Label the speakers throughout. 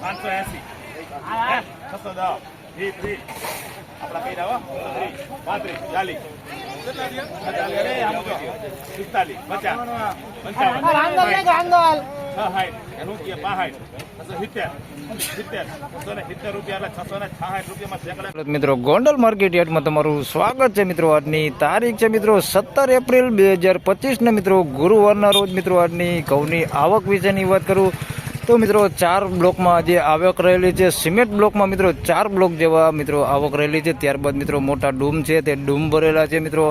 Speaker 1: 580 610 20 આપણા કઈ રાવો 35 40
Speaker 2: મિત્રો ગોંડલ માર્કેટ યાર્ડમાં તમારું સ્વાગત છે મિત્રો. આજની તારીખ છે મિત્રો 17 એપ્રિલ 2025 ને મિત્રો ગુરુવારના રોજ મિત્રો આજની ઘઉંની આવક વિશેની વાત કરું તો મિત્રો 4 બ્લોકમાં જે આવક રહેલી છે, સિમેન્ટ બ્લોકમાં મિત્રો 4 બ્લોક જેવા મિત્રો આવક રહેલી છે. ત્યારબાદ મિત્રો મોટા ડૂમ છે તે ડૂમ ભરેલા છે. મિત્રો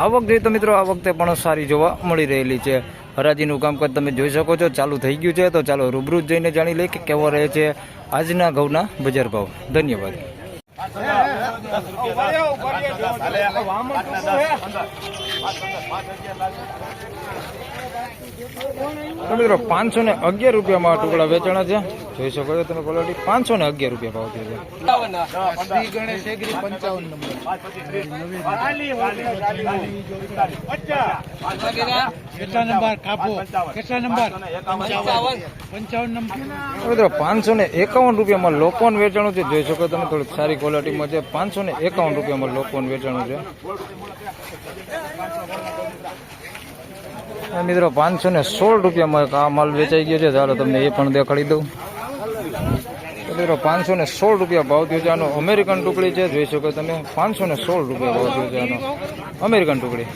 Speaker 2: આવક જોઈએ તો મિત્રો આ વખતે પણ સારી જોવા મળી રહેલી છે. હરાજીનું કામકાજ તમે જોઈ શકો છો ચાલુ થઈ ગયું છે. તો ચાલો રૂબરૂ જઈને જાણી લઈએ કે કેવો રહે છે આજના ઘઉંના બજાર ભાવ. ધન્યવાદ. તો મિત્રો 511 રૂપિયામાં ટુકડા વેચાણા છે. જોઈ શકો છો તમે ક્વોલિટી. 511 રૂપિયા ભાવ થયો છે. મિત્રો 551 રૂપિયામાં લોકોન વેચાણું છે. જોઈ શકો તમે થોડીક સારી ક્વોલિટીમાં છે. 551 રૂપિયામાં લોકોન વેચાણું છે. મિત્રો 516 રૂપિયામાં આ માલ વેચાઈ ગયો છે. ચાલો તમને એ પણ દેખાડી દઉં. મિત્રો 516 રૂપિયા ભાવ થયો છે આનો. અમેરિકન ટુકડી છે. જોઈ શકો તમે 516 રૂપિયા ભાવ થયો છે આનો અમેરિકન ટુકડી.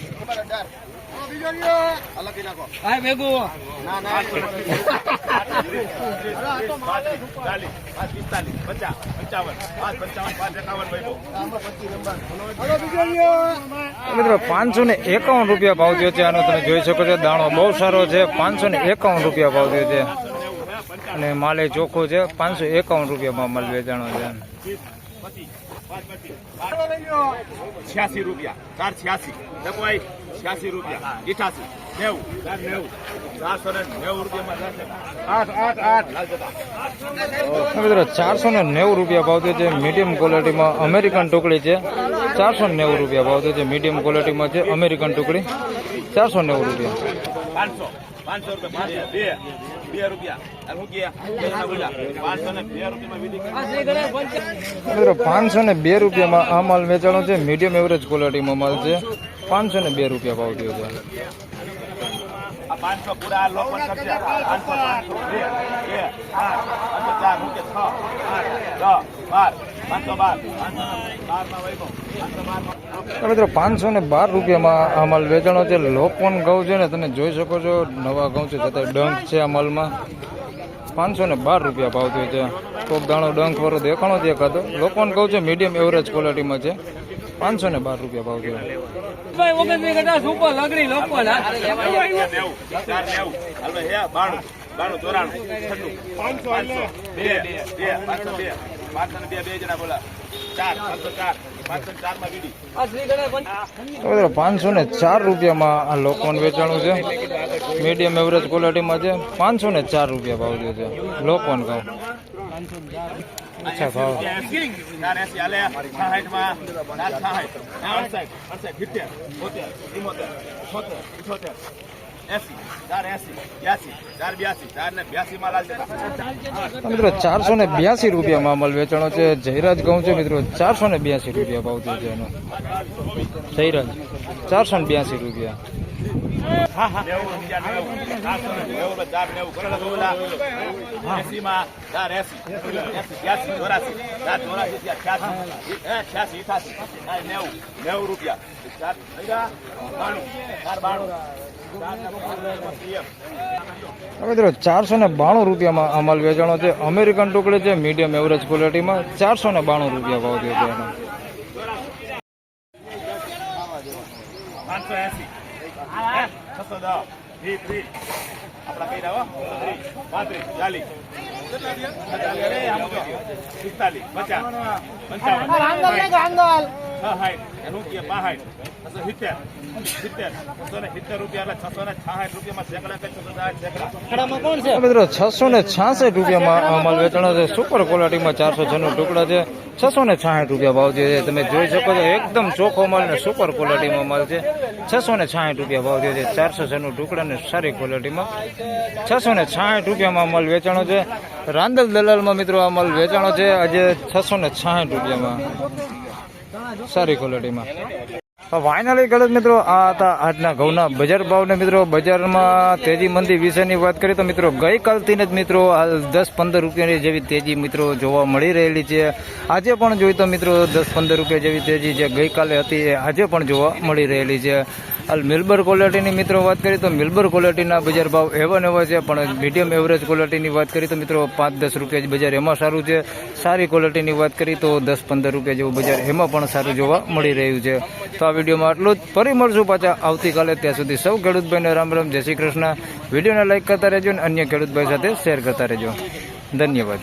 Speaker 2: મિત્રો 551 રૂપિયા ભાવ થયો છે આનો. તમે જોઈ શકો છો દાણો બહુ સારો છે. 551 રૂપિયા ભાવ થયો છે અને માલે ચોખ્ખો છે. 551 રૂપિયામાં માલ વેચાણો છે.
Speaker 1: 86 રૂપિયા 486 ડબોઈ 86 રૂપિયા 88 90 490 રૂપિયામાં
Speaker 2: મિત્રો 490 રૂપિયા ભાવ થયો છે. મીડિયમ ક્વોલિટીમાં અમેરિકન ટુકડી છે. 490 રૂપિયા ભાવ થયો છે. મીડિયમ ક્વોલિટીમાં છે અમેરિકન ટુકડી. 490 રૂપિયા.
Speaker 1: 500 રૂપિયા 2 રૂપિયા.
Speaker 2: મિત્રો 502 રૂપિયામાં આ માલ વેચાણો છે. મીડિયમ એવરેજ ક્વોલિટીમાં માલ છે. 502 રૂપિયા ભાવ થયો છે.
Speaker 1: 500 પૂરા લોકોન કરશે. 500
Speaker 2: મિત્રો 512 રૂપિયામાં આ માલ વેચાણો છે. લોકોન ઘઉં છે ને તમે જોઈ શકો છો નવા ઘઉં છે છતાં ડંખ છે આ માલમાં. 512 રૂપિયા ભાવ થયો છે. કોક દાણો ડંખ વાળો દેખાણો છે એકાદો. લોકોન ઘઉં છે મીડિયમ એવરેજ ક્વોલિટીમાં છે. 512 રૂપિયા ભાવ થયો. મિત્રો 504 રૂપિયામાં આ લોકોન વેચાણું છે. મીડિયમ એવરેજ ક્વોલિટીમાં છે. 504 રૂપિયા ભાવ થયો છે લોકોન ઘઉં. અચ્છા ભાવ 482 રૂપિયામાં અમલ વેચાણો છે. જયરાજ ઘઉં છે મિત્રો. 482 રૂપિયા ભાવ થયો છે એનો. જયરાજ 482 રૂપિયા. મિત્રો 492 રૂપિયામાં આ માલ વેચાણો છે. અમેરિકન ટુકડી છે મીડિયમ એવરેજ ક્વોલિટીમાં. 492 રૂપિયા ભાવ થયો છે એનો.
Speaker 1: 610 20 આપણા કઈ રાવો 35
Speaker 2: મિત્રો 666 રૂપિયામાં માલ વેચાણો છે. સુપર ક્વોલિટીમાં 406 ટુકડા છે. રૂપિયા ભાવ થયો છે. તમે જોઈ શકો છો એકદમ ચોખ્ખો માલ ને સુપર ક્વોલિટીમાં માલ છે. 660 રૂપિયા ભાવ થયો છે. 406 ટુકડા ને સારી ક્વોલિટીમાં 660 રૂપિયામાં માલ વેચાણો છે. રાંદલ દલાલમાં મિત્રો આ માલ વેચાણો છે આજે 660 રૂપિયામાં સારી ક્વોલિટીમાં. ફાઇનલી ખેડૂત મિત્રો આ હતા આજના ઘઉંના બજાર ભાવ ને મિત્રો બજારમાં તેજી મંદી વિશેની વાત કરીએ તો મિત્રો ગઈકાલથી જ મિત્રો હાલ 10-15 રૂપિયાની જેવી તેજી મિત્રો જોવા મળી રહેલી છે. આજે પણ જોઈએ તો મિત્રો 10-15 રૂપિયા જેવી તેજી જે ગઈકાલે હતી એ આજે પણ જોવા મળી રહેલી છે. હાલ મિલબર ક્વોલિટીની મિત્રો વાત કરીએ તો મિલબર ક્વોલિટીના બજાર ભાવ એવા ને એવા છે, પણ મીડિયમ એવરેજ ક્વોલિટીની વાત કરીએ તો મિત્રો 5-10 રૂપિયા બજાર એમાં સારું છે. સારી ક્વોલિટીની વાત કરીએ તો 10-15 રૂપિયા જેવું બજાર એમાં પણ સારું જોવા મળી રહ્યું છે. તો આ વિડીયોમાં આટલું જ. ફરી મળશું પાછા આવતીકાલે. ત્યાં સુધી સૌ ખેડૂતભાઈને રામ રામ, જય શ્રી કૃષ્ણ. વિડીયોને લાઈક કરતા રહેજો અને અન્ય ખેડૂતભાઈ સાથે શેર કરતા રહેજો. ધન્યવાદ.